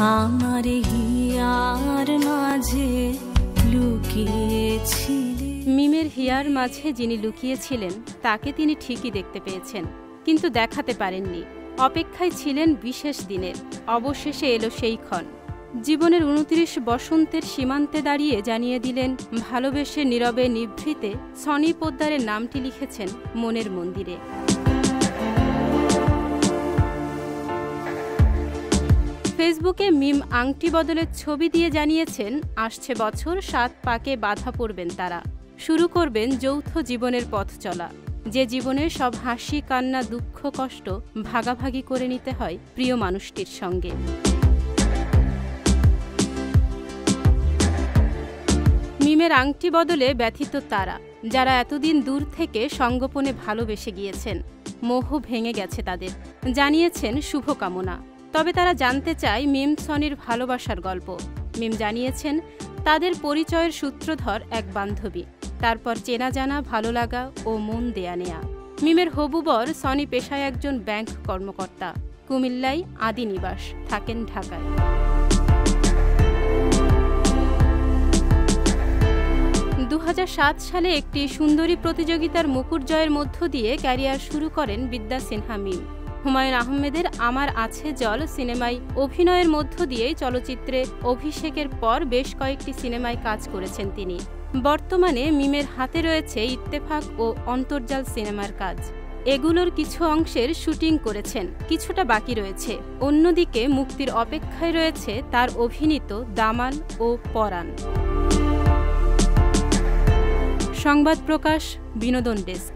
আমার হিয়ার মাঝে লুকিয়েছিলে। মিমের হিয়ার মাঝে যিনি লুকিয়েছিলেন তাকে তিনি ঠিকই দেখতে পেয়েছেন, কিন্তু দেখাতে পারেননি। অপেক্ষায় ছিলেন বিশেষ দিনের। অবশেষে এলো সেই ক্ষণ। জীবনের ২৯ বসন্তের সীমান্তে দাঁড়িয়ে জানিয়ে দিলেন ভালোবেসে নীরবে নিভৃতে সনি পোদ্দারের নামটি লিখেছেন মনের মন্দিরে। ফেসবুকে মিম আংটি বদলের ছবি দিয়ে জানিয়েছেন আসছে বছর ৭ পাকে বাধা পড়বেন তারা। শুরু করবেন যৌথ জীবনের পথ চলা, যে জীবনের সব হাসি কান্না দুঃখ কষ্ট ভাগাভাগি করে নিতে হয় প্রিয় মানুষটির সঙ্গে। মিমের আংটি বদলে ব্যথিত তারা, যারা এতদিন দূর থেকে সঙ্গোপনে ভালোবেসে গিয়েছেন। মোহ ভেঙে গেছে তাদের, জানিয়েছেন শুভকামনা। তবে তারা জানতে চায় মিম সনির ভালোবাসার গল্প। মিম জানিয়েছেন তাদের পরিচয়ের সূত্রধর এক বান্ধবী, তারপর চেনা জানা ভালো লাগা ও মন দেয়া নেয়া। মিমের হবু বর সনি পেশায় একজন ব্যাংক কর্মকর্তা, কুমিল্লায় আদি নিবাস, থাকেন ঢাকায়। ২০০৭ সালে একটি সুন্দরী প্রতিযোগিতার মুকুট জয়ের মধ্য দিয়ে ক্যারিয়ার শুরু করেন বিদ্যা সিনহা মিম। হুমায়ূন আহমেদের আমার আছে জল সিনেমায় অভিনয়ের মধ্য দিয়েই চলচ্চিত্রে অভিষেকের পর বেশ কয়েকটি সিনেমায় কাজ করেছেন তিনি। বর্তমানে মিমের হাতে রয়েছে ইত্তেফাক ও অন্তর্জাল সিনেমার কাজ। এগুলোর কিছু অংশের শুটিং করেছেন, কিছুটা বাকি রয়েছে। অন্যদিকে মুক্তির অপেক্ষায় রয়েছে তার অভিনীত দামাল ও পরাণ। সংবাদ প্রকাশ, বিনোদন ডেস্ক।